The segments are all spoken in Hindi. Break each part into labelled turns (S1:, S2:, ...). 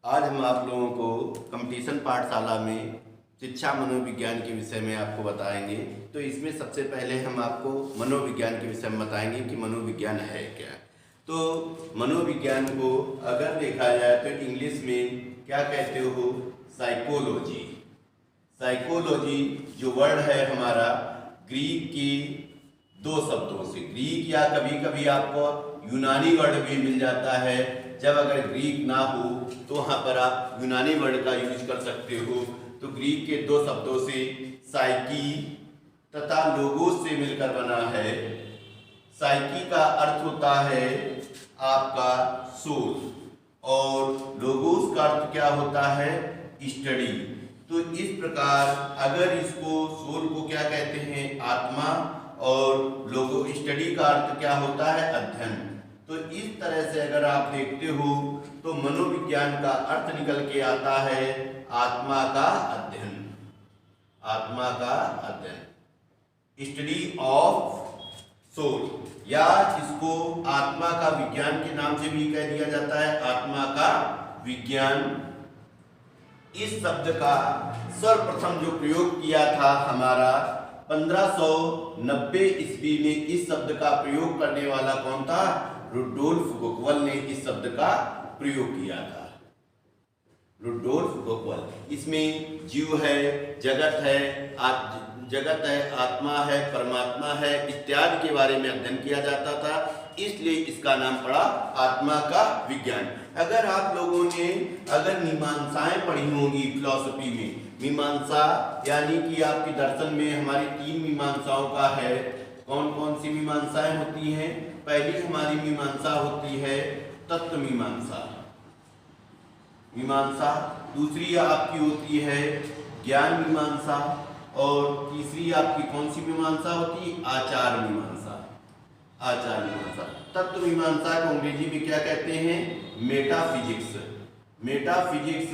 S1: आज हम आप लोगों को कंपटीशन पाठशाला में शिक्षा मनोविज्ञान के विषय में आपको बताएंगे। तो इसमें सबसे पहले हम आपको मनोविज्ञान के विषय में बताएंगे कि मनोविज्ञान है क्या। तो मनोविज्ञान को अगर देखा जाए तो इंग्लिश में क्या कहते हो, साइकोलॉजी। साइकोलॉजी जो वर्ड है हमारा ग्रीक की दो शब्दों से, ग्रीक या कभी कभी आपको यूनानी वर्ड भी मिल जाता है। जब अगर ग्रीक ना हो तो वहाँ पर आप यूनानी वर्ड का यूज कर सकते हो। तो ग्रीक के दो शब्दों से साइकी तथा लोगोस से मिलकर बना है। साइकी का अर्थ होता है आपका सोल और लोगोस का अर्थ क्या होता है, स्टडी। तो इस प्रकार अगर इसको सोल को क्या कहते हैं, आत्मा, और लोगो स्टडी का अर्थ क्या होता है, अध्ययन। तो इस तरह से अगर आप देखते हो तो मनोविज्ञान का अर्थ निकल के आता है आत्मा का अध्ययन। आत्मा का अध्ययन, स्टडी ऑफ सोल, या इसको आत्मा का विज्ञान के नाम से भी कह दिया जाता है, आत्मा का विज्ञान। इस शब्द का सर्वप्रथम जो प्रयोग किया था हमारा 1590 ईस्वी में, इस शब्द का प्रयोग करने वाला कौन था, रुडोल्फ गोकवल ने इस शब्द का प्रयोग किया था। रुडोल्फ गोकवल। इसमें जीव है, जगत है, जगत है, आत्मा है, परमात्मा है इत्यादि के बारे में अध्ययन किया जाता था, इसलिए इसका नाम पड़ा आत्मा का विज्ञान। अगर आप लोगों ने अगर मीमांसाएं पढ़ी होंगी फिलॉसफी में, मीमांसा यानी कि आपके दर्शन में हमारी 3 मीमांसाओं का है। कौन कौन सी मीमांसाएं होती हैं? पहली हमारी मीमांसा होती है तत्व मीमांसा, दूसरी आपकी होती है ज्ञान मीमांसा, और तीसरी आपकी कौन सी मीमांसा होती है, आचार मीमांसा। आचार मीमांसा। तत्व मीमांसा को अंग्रेजी में क्या कहते हैं, मेटाफिजिक्स। मेटाफिजिक्स,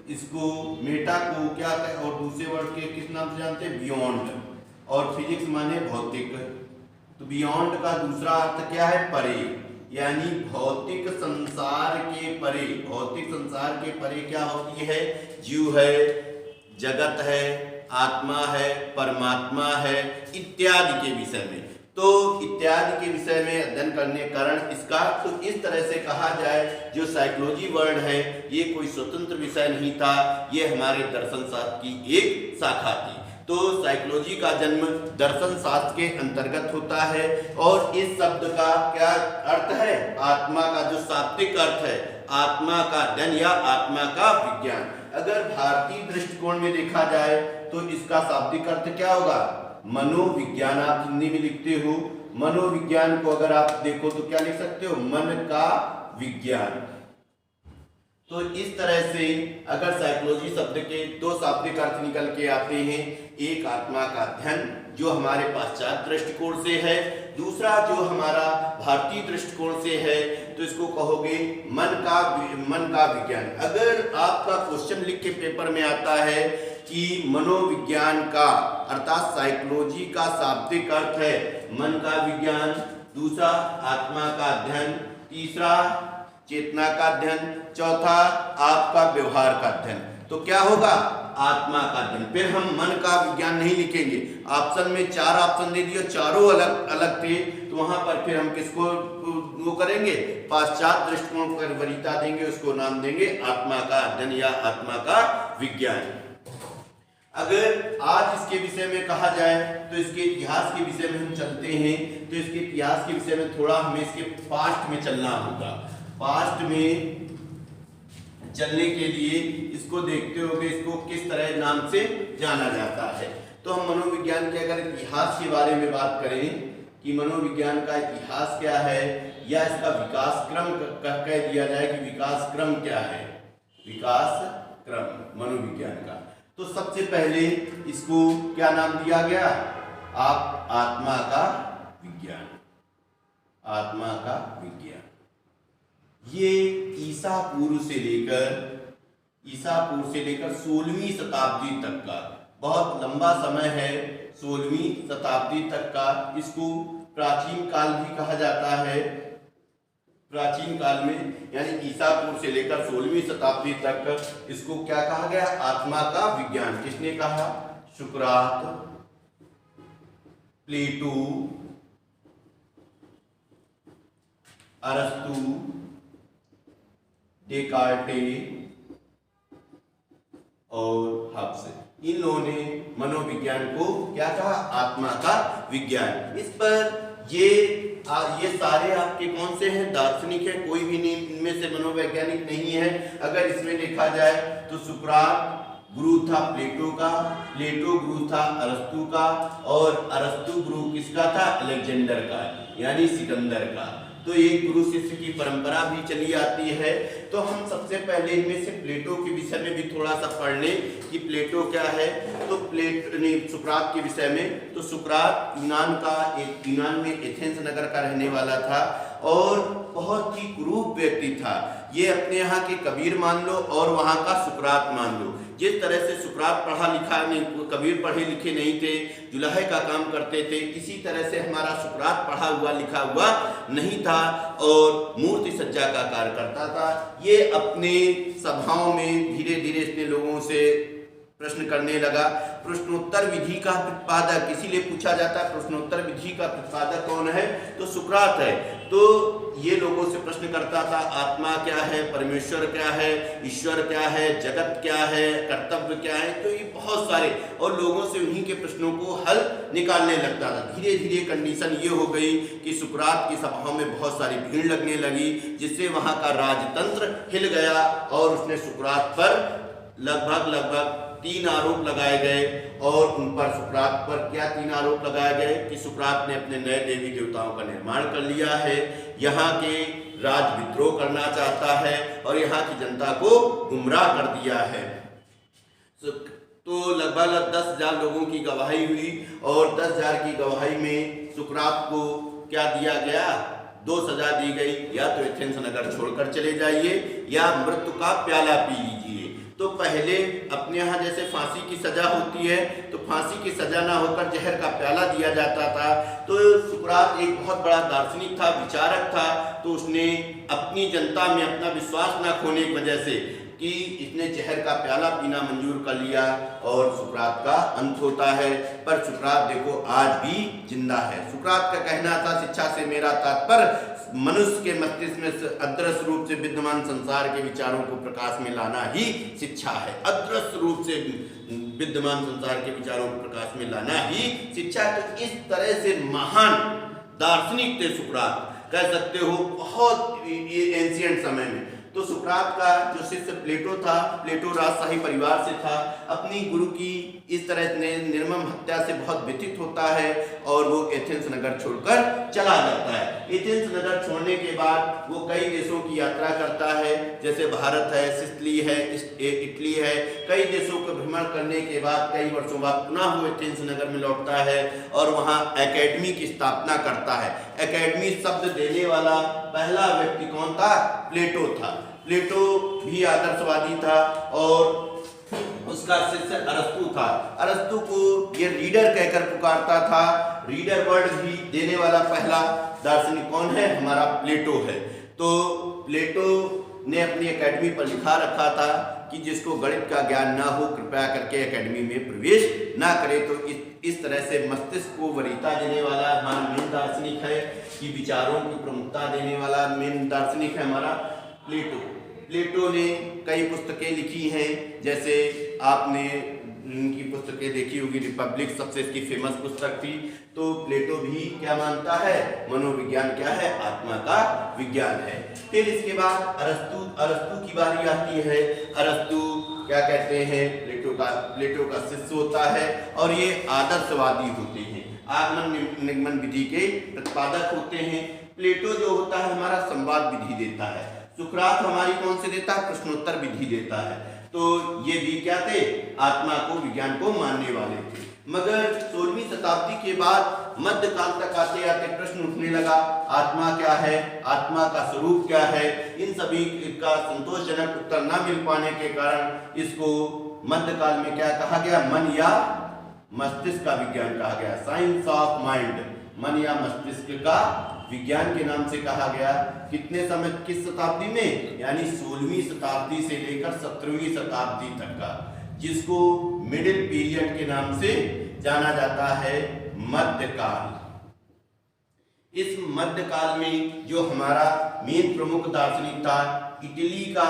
S1: इसको मेटा को क्या और दूसरे वर्ड के किस नाम से जानते हैं, बियॉन्ड, और फिजिक्स माने भौतिक। तो बियॉन्ड का दूसरा अर्थ क्या है, परे, यानी भौतिक संसार के परे। भौतिक संसार के परे क्या होती है, जीव है, जगत है, आत्मा है, परमात्मा है इत्यादि के विषय में। तो इत्यादि के विषय में अध्ययन करने कारण इसका, तो इस तरह से कहा जाए जो साइकोलॉजी वर्ड है ये कोई स्वतंत्र विषय नहीं था, ये हमारे दर्शन शास्त्र की एक शाखा थी। तो साइकोलॉजी का जन्म दर्शन शास्त्र के अंतर्गत होता है, और इस शब्द का क्या अर्थ है, आत्मा का जो शाब्दिक अर्थ है, आत्मा का अध्ययन या आत्मा का विज्ञान। अगर भारतीय दृष्टिकोण में देखा जाए तो इसका शाब्दिक अर्थ क्या होगा, मनोविज्ञान। आप हिंदी में लिखते हो मनोविज्ञान को, अगर आप देखो तो क्या लिख सकते हो, मन का विज्ञान। तो इस तरह से अगर साइकोलॉजी शब्द के दो शाब्दिक अर्थ निकल के आते हैं, एक आत्मा का अध्ययन जो हमारे पाश्चात्य दृष्टिकोण से है, दूसरा जो हमारा भारतीय दृष्टिकोण से है, तो इसको कहोगे मन का विज्ञान। अगर आपका क्वेश्चन लिख के पेपर में आता है कि मनोविज्ञान का अर्थात साइकोलॉजी का शाब्दिक अर्थ है मन का विज्ञान, दूसरा आत्मा का अध्ययन, तीसरा चेतना का अध्ययन, चौथा आपका व्यवहार का अध्ययन, तो क्या होगा, आत्मा का अध्ययन। फिर हम मन का विज्ञान नहीं लिखेंगे। ऑप्शन में 4 ऑप्शन दे दिए, चारों अलग अलग थे, तो वहां पर फिर हम किसको वो करेंगे, पाश्चात्य दृष्टिकोण को वरीयता देंगे, उसको नाम देंगे आत्मा का अध्ययन या आत्मा का विज्ञान। अगर आज इसके विषय में कहा जाए तो इसके इतिहास के विषय में हम चलते हैं, तो इसके इतिहास के विषय में थोड़ा हमें इसके पास्ट में चलना होगा। पास्ट में चलने के लिए इसको देखते होंगे, इसको किस तरह नाम से जाना जाता है। तो हम मनोविज्ञान के अगर इतिहास के बारे में बात करें कि मनोविज्ञान का इतिहास क्या है, या इसका विकास क्रम कह दिया जाए कि विकास क्रम क्या है, विकास क्रम मनोविज्ञान का, तो सबसे पहले इसको क्या नाम दिया गया, आप आत्मा का विज्ञान। आत्मा का विज्ञान ये ईसा पूर्व से लेकर 16वीं शताब्दी तक का बहुत लंबा समय है। 16वीं शताब्दी तक का इसको प्राचीन काल भी कहा जाता है। प्राचीन काल में यानी ईसा पूर्व से लेकर 16वीं शताब्दी तक इसको क्या कहा गया? आत्मा का विज्ञान। किसने कहा? सुकरात, प्लेटो, अरस्तु, डेकार्टे और हब्स। इन लोगों ने मनोविज्ञान को क्या कहा? आत्मा का विज्ञान। इस पर ये सारे आपके कौन से हैं? दार्शनिक है, कोई भी नहीं इनमें से मनोवैज्ञानिक नहीं है। अगर इसमें देखा जाए तो सुकरात गुरु था प्लेटो का, प्लेटो गुरु था अरस्तु का, और अरस्तु गुरु किसका था? अलेक्जेंडर का, यानी सिकंदर का। तो एक गुरु शिष्य की परंपरा भी चली आती है। तो हम सबसे पहले इनमें से प्लेटो के विषय में भी थोड़ा सा पढ़ लें कि प्लेटो क्या है। तो सुकरात के विषय में, तो सुकरात यूनान में एथेंस नगर का रहने वाला था और बहुत ही कुरूप व्यक्ति था। ये अपने यहाँ के कबीर मान लो और वहाँ का सुकरात मान लो। जिस तरह से सुकरात पढ़ा लिखा नहीं, कबीर पढ़े लिखे नहीं थे, जुलाहे का काम करते थे, इसी तरह से हमारा सुकरात पढ़ा हुआ लिखा हुआ नहीं था और मूर्ति सज्जा का कार्य करता था। ये अपने सभाओं में धीरे धीरे इसने लोगों से प्रश्न करने लगा। प्रश्नोत्तर विधि का प्रतिपादक, इसीलिए पूछा जाता है प्रश्नोत्तर विधि का प्रतिपादक कौन है? तो सुकरात है। तो ये लोगों से प्रश्न करता था, आत्मा क्या है, परमेश्वर क्या है, ईश्वर क्या है, जगत क्या है, कर्तव्य क्या है। तो ये बहुत सारे, और लोगों से उन्हीं के प्रश्नों को हल निकालने लगता था। धीरे धीरे कंडीशन ये हो गई कि सुकरात की सभाओं में बहुत सारी भीड़ लगने लगी, जिससे वहाँ का राजतंत्र हिल गया और उसने सुकरात पर लगभग 3 आरोप लगाए गए। और उन पर सुकरात पर क्या 3 आरोप लगाए गए? कि सुकरात ने अपने नए देवी देवताओं का निर्माण कर लिया है, यहाँ के राज विद्रोह करना चाहता है और यहाँ की जनता को गुमराह कर दिया है। तो लगभग 10,000 लोगों की गवाही हुई और 10,000 की गवाही में सुकरात को क्या दिया गया? 2 सजा दी गई, या तो एथेंस नगर छोड़कर चले जाइए या मृत्यु का प्याला पी लीजिए। तो पहले अपने यहाँ जैसे फांसी की सजा होती है, तो फांसी की सजा ना होकर जहर का प्याला दिया जाता था। तो सुकरात एक बहुत बड़ा दार्शनिक था, विचारक था। तो उसने अपनी जनता में अपना विश्वास ना खोने की वजह से कि इसने जहर का प्याला पीना मंजूर कर लिया और सुकरात का अंत होता है। पर सुकरात देखो आज भी जिंदा है। सुकरात का कहना था, शिक्षा से मेरा तात्पर्य मनुष्य के मस्तिष्क में अदृश्य रूप से विद्यमान संसार के विचारों को प्रकाश में लाना ही शिक्षा है। अदृश्य रूप से विद्यमान संसार के विचारों को प्रकाश में लाना ही शिक्षा है। तो इस तरह से महान दार्शनिक थे सुकरात, कह सकते हो बहुत एंशिएंट समय में। तो सुकरात का जो शिष्य प्लेटो था, प्लेटो राजशाही परिवार से था, अपनी गुरु की इस तरह निर्मम हत्या से बहुत व्यथित होता है और वो एथेंस नगर छोड़कर चला जाता है। एथेंस नगर छोड़ने के बाद वो कई देशों की यात्रा करता है, जैसे भारत है, सिसिली है, इटली है। कई देशों को भ्रमण करने के बाद कई वर्षों बाद पुनः वो एथेंस नगर में लौटता है और वहाँ एकेडमी की स्थापना करता है। एकेडमी शब्द देने वाला पहला व्यक्ति कौन था? प्लेटो था। प्लेटो भी आदर्शवादी था और उसका शिष्य अरस्तु था। अरस्तु को ये रीडर कहकर पुकारता था। रीडर वर्ड भी देने वाला पहला दार्शनिक कौन है? हमारा प्लेटो है। तो प्लेटो ने अपनी एकेडमी पर लिखा रखा था कि जिसको गणित का ज्ञान ना हो कृपया करके एकेडमी में प्रवेश ना करे। तो इस तरह से मस्तिष्क को वरीयता देने वाला हमारा मेन दार्शनिक है, कि विचारों की प्रमुखता देने वाला मेन दार्शनिक है हमारा प्लेटो। प्लेटो ने कई पुस्तकें लिखी हैं, जैसे आपने उनकी पुस्तकें देखी होगी, रिपब्लिक सबसे इसकी फेमस पुस्तक थी। तो प्लेटो भी क्या मानता है? मनोविज्ञान क्या है? आत्मा का विज्ञान है। फिर इसके बाद अरस्तु की बारी आती है। अरस्तु क्या कहते हैं? प्लेटो का शिष्य होता है और ये आदर्शवादी होते हैं, आगमन निगमन विधि के प्रतिपादक होते हैं। प्लेटो जो होता है हमारा संवाद विधि देता है। सुकरात हमारी कौन से देता है? प्रश्नोत्तर विधि देता है। तो ये भी क्या थे? आत्मा को, विज्ञान को मानने वाले थे। मगर 16वीं शताब्दी के बाद मध्यकाल तक आते आते प्रश्न उठने लगा, आत्मा क्या है, आत्मा का स्वरूप क्या है। इन सभी का संतोषजनक उत्तर न मिल पाने के कारण इसको मध्यकाल में क्या कहा गया? मन या मस्तिष्क का विज्ञान कहा गया, साइंस ऑफ माइंड। मन या मस्तिष्क का विज्ञान के नाम से कहा गया। कितने समय, किस शताब्दी में, यानी 16वीं शताब्दी से लेकर 17वीं शताब्दी तक का, जिसको मिडिल पीरियड के नाम से जाना जाता है, मध्यकाल। इस मध्यकाल में जो हमारा मेन प्रमुख दार्शनिक था इटली का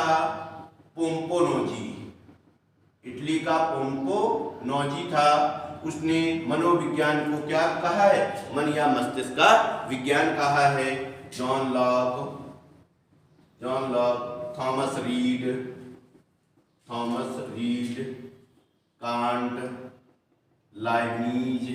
S1: पोम्पोनोजी, इटली का पोम्पोनोजी था। उसने मनोविज्ञान को क्या कहा है, मन या मस्तिष्क का विज्ञान कहा है। John Locke, Thomas read, can't, Leibniz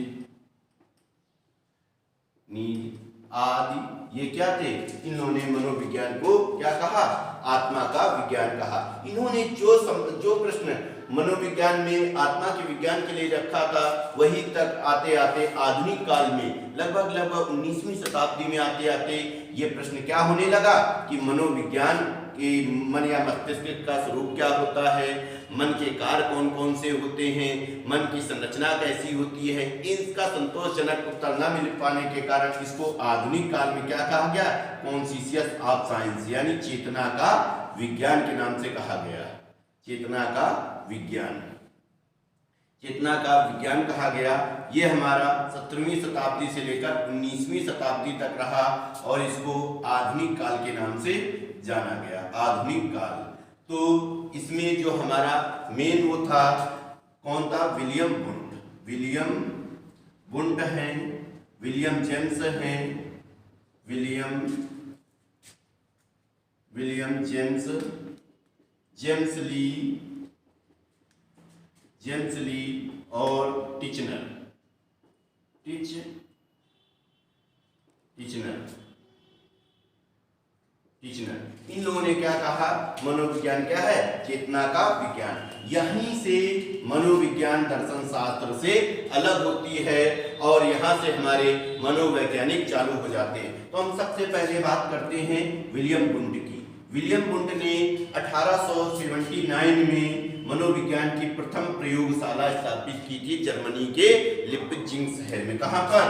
S1: आदि, ये क्या थे, इन्होंने मनोविज्ञान को क्या कहा, आत्मा का विज्ञान कहा। इन्होंने जो प्रश्न मनोविज्ञान में आत्मा के विज्ञान के लिए रखा था, वही तक आते आते आधुनिक काल में लगभग 19वीं शताब्दी में आते आते ये प्रश्न क्या होने लगा कि मनोविज्ञान के मन या मस्तिष्क का स्वरूप क्या होता है, मन के कार्य कौन कौन से होते हैं, मन की संरचना कैसी होती है, इसका संतोषजनक उत्तर न मिल पाने के कारण इसको आधुनिक काल में क्या कहा गया, कॉन्शियस ऑफ साइंस, यानी चेतना का विज्ञान के नाम से कहा गया। चेतना का विज्ञान कहा गया। ये हमारा 17वीं शताब्दी से लेकर 19वीं शताब्दी तक रहा और इसको आधुनिक काल के नाम से जाना गया, आधुनिक काल। तो इसमें जो हमारा मेन वो था, कौन था, विलियम बुंड हैं, विलियम जेम्स हैं, विलियम जेम्स ली और टिचनर। इन लोगों ने क्या कहा, मनोविज्ञान क्या है, चेतना का विज्ञान। यहीं से मनोविज्ञान दर्शन शास्त्र से अलग होती है और यहाँ से हमारे मनोवैज्ञानिक चालू हो जाते हैं। तो हम सबसे पहले बात करते हैं विलियम बुंड की। विलियम बुंड ने 1879 में मनोविज्ञान की प्रथम प्रयोगशाला स्थापित की थी जर्मनी के लिपजिंग शहर में। कहां पर,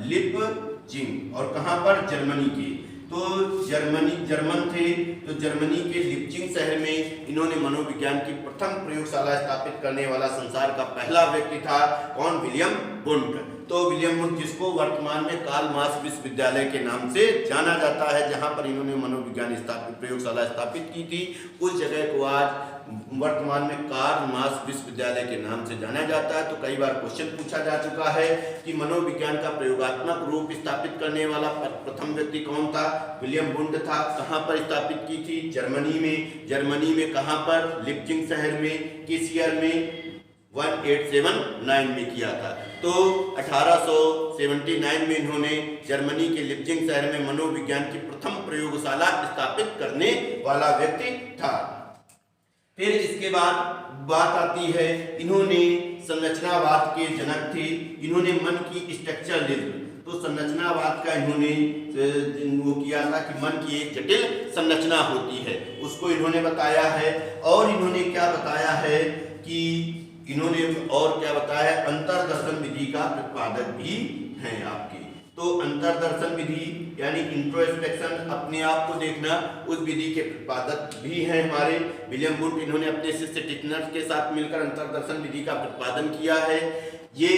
S1: लिपजिंग, और कहां पर, जर्मनी के। तो जर्मन थे, तो जर्मनी के लिपजिंग शहर में इन्होंने मनोविज्ञान की प्रथम प्रयोगशाला स्थापित करने वाला संसार का पहला व्यक्ति था, कौन, विलियम बुंड। तो विलियम बुंड, जिसको वर्तमान में कार्ल मार्क्स विश्वविद्यालय के नाम से जाना जाता है, जहां पर इन्होंने मनोविज्ञान प्रयोगशाला स्थापित की थी, उस जगह को आज वर्तमान में कार्ल मार्क्स विश्वविद्यालय के नाम से जाना जाता है। तो कई बार क्वेश्चन पूछा जा चुका है कि मनोविज्ञान का प्रयोगात्मक रूप स्थापित करने वाला प्रथम व्यक्ति कौन था, विलियम बुंड था। कहां पर स्थापित की थी, जर्मनी में कहां पर, लिपजिंग शहर में, किस ईयर में, 1879 में किया था। तो 1879 में इन्होंने जर्मनी के लिपजिंग शहर में मनोविज्ञान की प्रथम प्रयोगशाला स्थापित करने वाला व्यक्ति था। फिर इसके बाद बात आती है, इन्होंने संरचनावाद के जनक थे। इन्होंने मन की स्ट्रक्चरलिज्म, तो संरचनावाद का इन्होंने वो किया था कि मन की एक जटिल संरचना होती है, उसको इन्होंने बताया है। और इन्होंने क्या बताया है कि अंतरदर्शन विधि का प्रतिपादक भी हैं आपके। तो अंतरदर्शन विधि यानी इंट्रोस्पेक्शन, अपने आप को देखना, उस विधि के प्रतिपादक भी हैं हमारे विलियम बुंड। इन्होंने अपने शिष्य टिचनर के साथ मिलकर अंतरदर्शन विधि का प्रतिपादन किया है। ये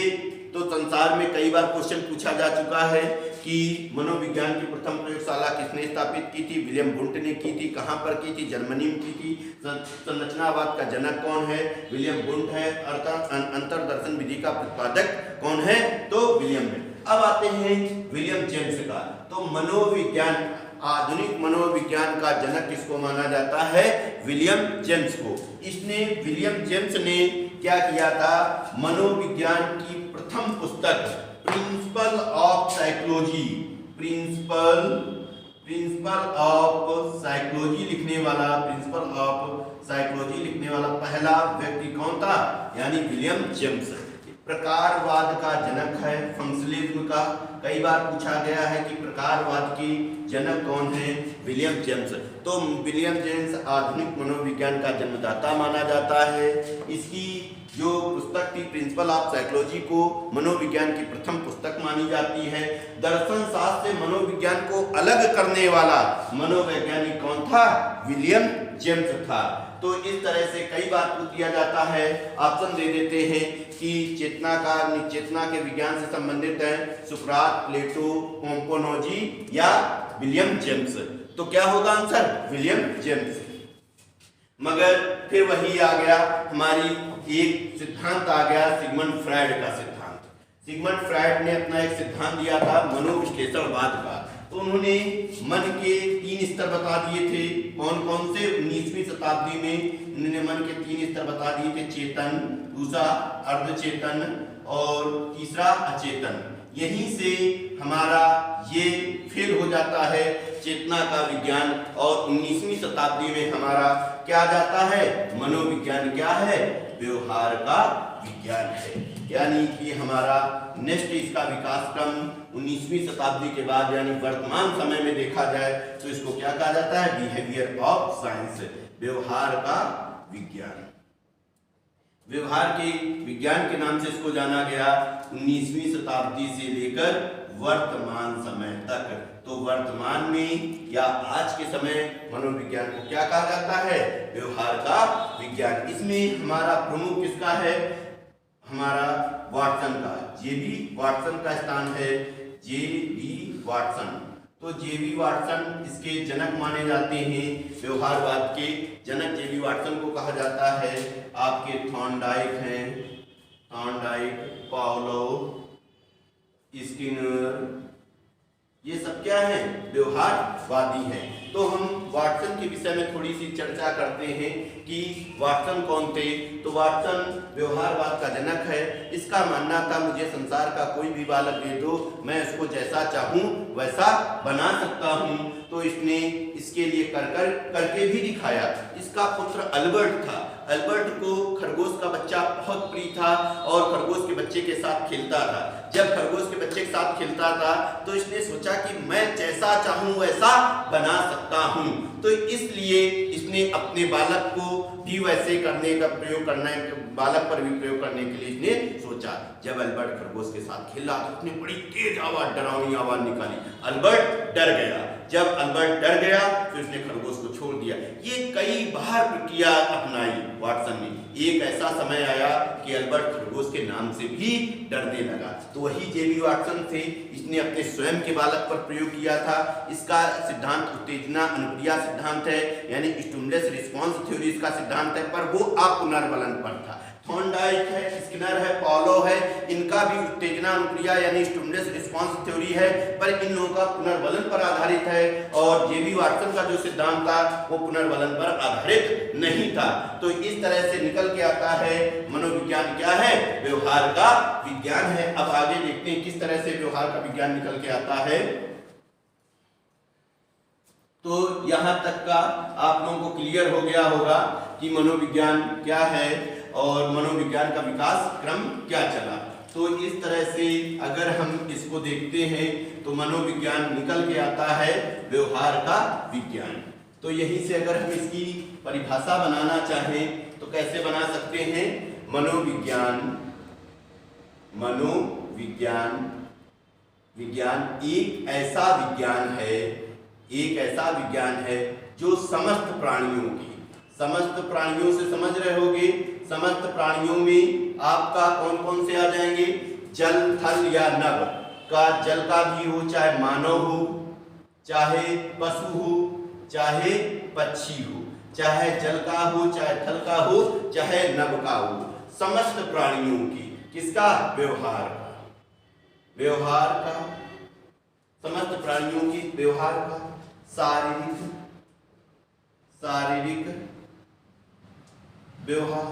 S1: तो संसार में कई बार क्वेश्चन पूछा जा चुका है कि मनोविज्ञान की प्रथम प्रयोगशाला किसने स्थापित की थी, विलियम बुंड ने की थी। कहां पर की थी, जर्मनी में की थी। संरचनावाद का जनक कौन है, विलियम बुंड है। अर्थात अंतरदर्शन विधि का प्रतिपादक कौन है, तो विलियम है। अब आते हैं विलियम जेम्स का। तो मनोविज्ञान, आधुनिक मनोविज्ञान का जनक किसको माना जाता है, विलियम जेम्स को। विलियम जेम्स ने क्या किया था, मनोविज्ञान की प्रथम पुस्तक प्रिंसिपल ऑफ साइकोलॉजी लिखने वाला पहला व्यक्ति कौन था, यानी विलियम जेम्स। प्रकारवाद का जनक है, फंक्शनलिज्म का, कई बार पूछा गया है कि प्रकारवाद के जनक कौन है? William James. तो विलियम जेम्स आधुनिक मनोविज्ञान का जन्मदाता माना जाता है। इसकी जो पुस्तक थी प्रिंसिपल ऑफ साइकोलॉजी को मनोविज्ञान की प्रथम पुस्तक मानी जाती है। दर्शन शास्त्र से मनोविज्ञान को अलग करने वाला मनोवैज्ञानिक कौन था? विलियम जेम्स था। तो इस तरह से कई बार पूछ दिया जाता है, ऑप्शन दे देते हैं कि चेतना का चेतना के विज्ञान से संबंधित है सुकरात, प्लेटो, ओम्पोनोजी या विलियम जेम्स। तो क्या होगा आंसर? William James. मगर फिर वही आ गया, हमारी एक सिद्धांत आ गया सिगमंड फ्रायड का सिद्धांत। सिगमंड फ्रायड ने अपना एक सिद्धांत दिया था मनोविश्लेषणवाद का। तो उन्होंने मन के 3 स्तर बता दिए थे। कौन कौन से? 19वीं शताब्दी में उन्होंने मन के 3 स्तर बता दिए थे, चेतन, दूसरा अर्धचेतन और तीसरा अचेतन। यहीं से हमारा ये फेल हो जाता है चेतना का विज्ञान, और 19वीं शताब्दी में हमारा क्या जाता है? मनोविज्ञान क्या है? व्यवहार का विज्ञान है। यानी कि हमारा नेक्स्ट इसका विकास क्रम 19वीं शताब्दी के बाद यानी वर्तमान समय में देखा जाए तो इसको क्या कहा जाता है? बिहेवियर ऑफ साइंस, व्यवहार का विज्ञान। व्यवहार के विज्ञान के नाम से इसको जाना गया 19वीं शताब्दी से लेकर वर्तमान समय तक। तो वर्तमान में या आज के समय मनोविज्ञान को क्या कहा जाता है? व्यवहार का विज्ञान। इसमें हमारा प्रमुख किसका है? हमारा वाटसन का। जेबी वाटसन का स्थान है, जेबी वाटसन। तो जेबी वाटसन इसके जनक माने जाते हैं। व्यवहारवाद के जनक जेबी वाटसन को कहा जाता है। आपके थॉर्नडाइक हैं, थॉर्नडाइक, पाउलो, स्किनर, ये सब क्या है? व्यवहारवादी हैं। तो हम वाटसन के विषय में थोड़ी सी चर्चा करते हैं कि वाटसन कौन थे। तो वाटसन व्यवहारवाद का जनक है। इसका मानना था मुझे संसार का कोई भी बालक दे दो, मैं उसको जैसा चाहूं वैसा बना सकता हूं। तो इसने इसके लिए करके भी दिखाया। इसका पुत्र अल्बर्ट था। अल्बर्ट को खरगोश का बच्चा बहुत प्रिय था और खरगोश के बच्चे के साथ खेलता था। जब खरगोश के बच्चे के साथ खेलता था तो इसने सोचा कि मैं जैसा चाहूं वैसा बना सकता हूं। तो इसलिए इसने अपने बालक को भी वैसे करने का प्रयोग करने बालक पर भी प्रयोग करने के लिए इसने सोचा। जब अल्बर्ट खरगोश के साथ खेला तो उसने बड़ी तेज आवाज, डरावनी आवाज निकाली। अल्बर्ट डर गया। जब अल्बर्ट डर गया फिर उसने खरगोश को छोड़ दिया। ये कई बार प्रक्रिया अपनाई वाटसन ने। एक ऐसा समय आया कि अल्बर्ट खरगोश के नाम से भी डरने लगा। तो वही जेबी वाटसन थे, इसने अपने स्वयं के बालक पर प्रयोग किया था। इसका सिद्धांत उत्तेजना अनुक्रिया सिद्धांत है, यानी स्टिमुलस रिस्पांस थ्योरी इसका सिद्धांत है, पर वो अपुनर्बलन पर था। थॉर्नडाइक है, स्किनर है, पॉलो है, इनका भी उत्तेजना अनुक्रिया यानी स्टिमुलस रिस्पांस थ्योरी है, पर इन लोगों का पुनर्बलन पर आधारित है। और जेबी वाटसन का जो सिद्धांत था वो पुनर्बलन पर आधारित नहीं था। तो इस तरह से निकल के आता है मनोविज्ञान क्या है? व्यवहार का विज्ञान है। अब आगे देखते हैं किस तरह से व्यवहार का विज्ञान निकल के आता है। तो यहां तक का आप लोगों को क्लियर हो गया होगा कि मनोविज्ञान क्या है और मनोविज्ञान का विकास क्रम क्या चला। तो इस तरह से अगर हम इसको देखते हैं तो मनोविज्ञान निकल के आता है व्यवहार का विज्ञान। तो यहीं से अगर हम इसकी परिभाषा बनाना चाहें तो कैसे बना सकते हैं? विज्ञान एक ऐसा विज्ञान है जो समस्त प्राणियों से समझ रहे होगे। समस्त प्राणियों में आपका कौन कौन से आ जाएंगे? जल, थल या नभ का, जल का भी हो, चाहे मानव हो, चाहे पशु हो, चाहे पक्षी हो, चाहे जल का हो, चाहे थल का हो, चाहे नभ का हो, समस्त प्राणियों की किसका? व्यवहार का समस्त प्राणियों की व्यवहार का शारीरिक व्यवहार,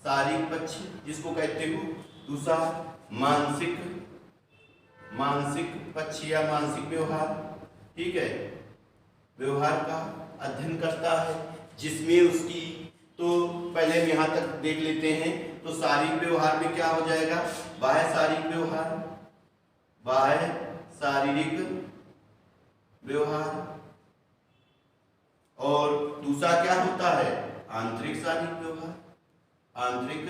S1: शारीरिक पक्ष जिसको कहते हो। दूसरा मानसिक पक्ष या मानसिक व्यवहार, ठीक है, व्यवहार का अध्ययन करता है जिसमें उसकी, तो पहले हम यहाँ तक देख लेते हैं। तो शारीरिक व्यवहार में क्या हो जाएगा? बाह्य शारीरिक व्यवहार, बाह्य शारीरिक व्यवहार, और दूसरा क्या होता है आंतरिक शारीरिक व्यवहार, आंतरिक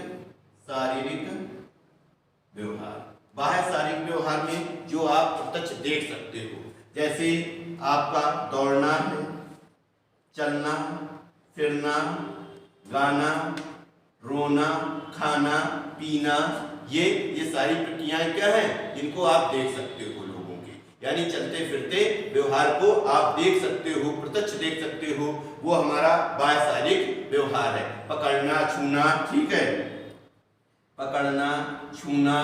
S1: शारीरिक व्यवहार। बाह्य शारीरिक व्यवहार में जो आप प्रत्यक्ष देख सकते हो, जैसे आपका दौड़ना है, चलना, फिरना, गाना, रोना, खाना, पीना, ये सारी प्रक्रियाएं क्या है, इनको आप देख सकते हो लोगों की, यानी चलते फिरते व्यवहार को आप देख सकते हो, प्रत्यक्ष देख सकते हो, वो हमारा बाह्य शारीरिक व्यवहार है। पकड़ना, छूना, ठीक है, पकड़ना, छूना,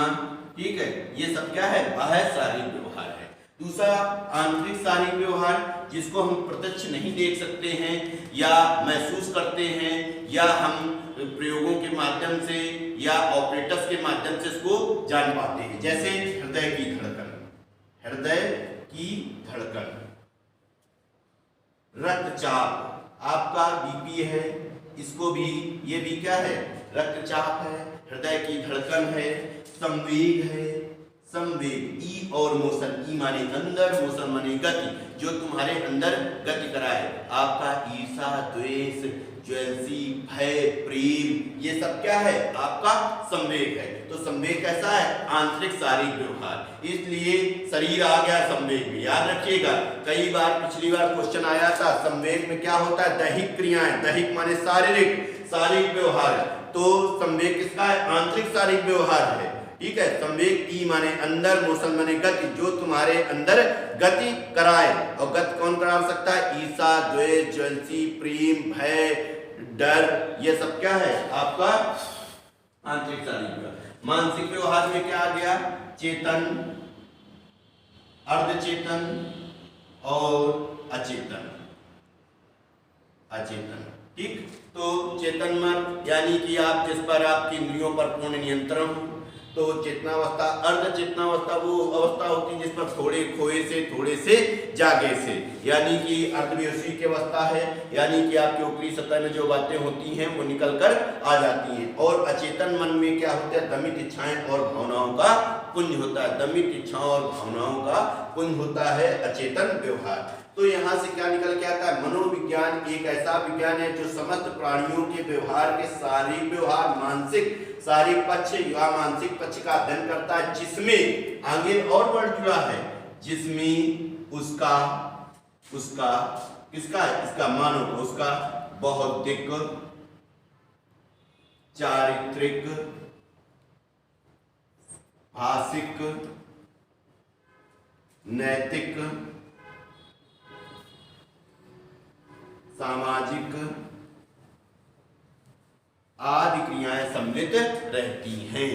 S1: ठीक है, ये सब क्या है बाह्य शारीरिक व्यवहार है। दूसरा आंतरिक शारीरिक व्यवहार, जिसको हम प्रत्यक्ष नहीं देख सकते हैं या महसूस करते हैं, या हम प्रयोगों के माध्यम से या ऑपरेटर्स के माध्यम से इसको जान पाते हैं, जैसे हृदय की धड़कन, हृदय की धड़कन, रक्तचाप, आपका बीपी है, इसको भी, ये भी क्या है रक्तचाप है, हृदय की धड़कन है, संवेग है, संवेग, ई और मोशन, ई माने अंदर, मोशन माने गति, जो तुम्हारे अंदर गति कराए, आपका ईर्षा, द्वेष, ज्वेलसी, भय, प्रेम, ये सब क्या है आपका संवेग है। तो संवेग कैसा है आंतरिक शारीरिक व्यवहार, इसलिए शरीर आ गया संवेग में, याद रखिएगा, कई बार पिछली बार क्वेश्चन आया था, संवेग में क्या होता है दैहिक क्रियाएं, दैहिक माने शारीरिक व्यवहार, तो संवेग किसका है आंतरिक शारीरिक व्यवहार है, ठीक है। संवेग ई माने अंदर, मोशन माने गति, जो तुम्हारे अंदर गति कराए, और गति कौन करा सकता है, ईर्षा, द्वेष, ज्वेलसी, प्रेम, भय, डर, ये सब क्या है आपका आंतरिक शारीरिक व्यवहार। मानसिक व्यवहार में क्या आ गया, चेतन, अर्धचेतन और अचेतन, अचेतन, ठीक। तो चेतन मन यानी कि आप जिस पर आपकी इंद्रियों पर पूर्ण नियंत्रण हो, तो चेतनावस्था, अर्धचेतनावस्था वो अवस्था होती है जिस पर थोड़े खोए से, थोड़े से जागे से, यानी कि अर्धबेहोशी की अवस्था है, यानी कि आपके ऊपरी सतह में जो बातें होती हैं वो निकल कर आ जाती हैं। और अचेतन मन में क्या होता है, दमित इच्छाएं और भावनाओं का पुंज होता है, दमित इच्छाओं और भावनाओं का पुंज होता है अचेतन व्यवहार। तो यहाँ से क्या निकल के आता है, मनोविज्ञान एक ऐसा विज्ञान है जो समस्त प्राणियों के व्यवहार के शारीरिक व्यवहार, मानसिक शारीरिक पक्ष या मानसिक पक्ष का अध्ययन करता है, जिसमें आगे और वर्ड जुड़ा है, जिसमें उसका किसका है, इसका मानव, उसका बौद्धिक, चारित्रिक, भाषिक, नैतिक, सामाजिक आदि क्रियाएं सम्मिलित रहती हैं।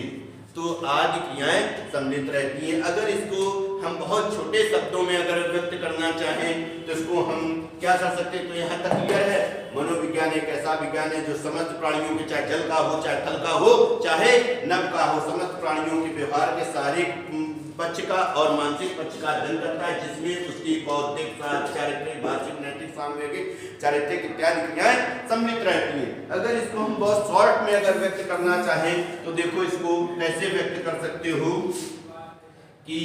S1: तो आदि क्रियाएं सम्मिलित रहती हैं। अगर इसको हम बहुत छोटे शब्दों में अगर व्यक्त करना चाहें तो इसको हम क्या कर सकते हैं, तो यहाँ तक क्लियर है, मनोविज्ञान एक ऐसा विज्ञान है जो समस्त प्राणियों के, चाहे जल का हो, चाहे थल का हो, चाहे नभ का हो, समस्त प्राणियों के व्यवहार के शारीरिक पक्ष का और मानसिक पक्ष का अध्ययन करता है, जिसमें उसकी बौद्धिक, चारित्रिक, भाषिक, नैतिक, सामाजिक, चारित्रिक इत्यादि क्रियाएं सम्मिलित रहती हैं। अगर इसको हम बहुत शॉर्ट में अगर व्यक्त करना चाहें तो देखो इसको कैसे व्यक्त कर सकते हो कि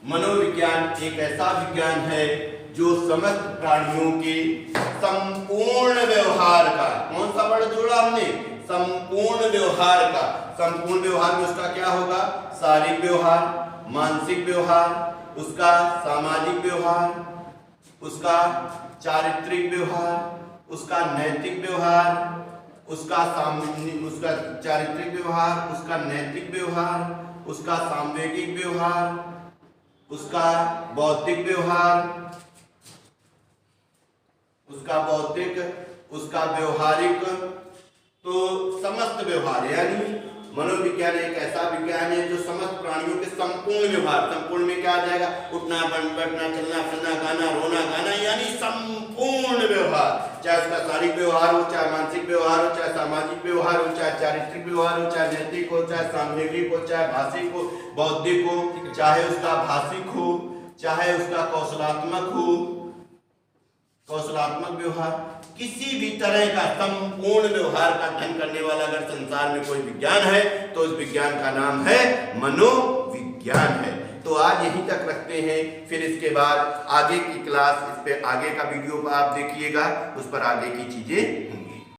S1: मनोविज्ञान एक ऐसा विज्ञान है जो समस्त प्राणियों के संपूर्ण व्यवहार का, कौन सा वर्ड जोड़ा हमने, संपूर्ण व्यवहार का, संपूर्ण व्यवहार में उसका क्या होगा, शारीरिक व्यवहार, मानसिक व्यवहार, उसका सामाजिक व्यवहार, उसका चारित्रिक व्यवहार, उसका नैतिक व्यवहार, उसका चारित्रिक व्यवहार, उसका नैतिक व्यवहार, उसका सामवेगिक व्यवहार, उसका बौद्धिक व्यवहार, उसका बौद्धिक, उसका व्यवहारिक, तो समस्त व्यवहार, यानी मनोविज्ञान एक ऐसा विज्ञान है जो समस्त प्राणियों के संपूर्ण व्यवहार, संपूर्ण में क्या आ जाएगा, उठना, बैठना, चलना, फिरना, गाना, रोना, गाना, यानी संपूर्ण व्यवहार, चाहे उसका शारीरिक व्यवहार हो, चाहे मानसिक व्यवहार हो, चाहे सामाजिक व्यवहार हो, चाहे चारित्रिक व्यवहार हो, चाहे नैतिक हो, चाहे सामवेगिक हो, चाहे भाषिक हो, बौद्धिक हो, चाहे उसका भाषिक हो, चाहे उसका कौशलात्मक हो, कौशलात्मक व्यवहार, किसी भी तरह का संपूर्ण व्यवहार का अध्ययन करने वाला अगर संसार में कोई विज्ञान है तो इस विज्ञान का नाम है मनोविज्ञान है। तो आज यहीं तक रखते हैं, फिर इसके बाद आगे की क्लास, इस पे आगे का वीडियो आप देखिएगा, उस पर आगे की चीजें होंगी।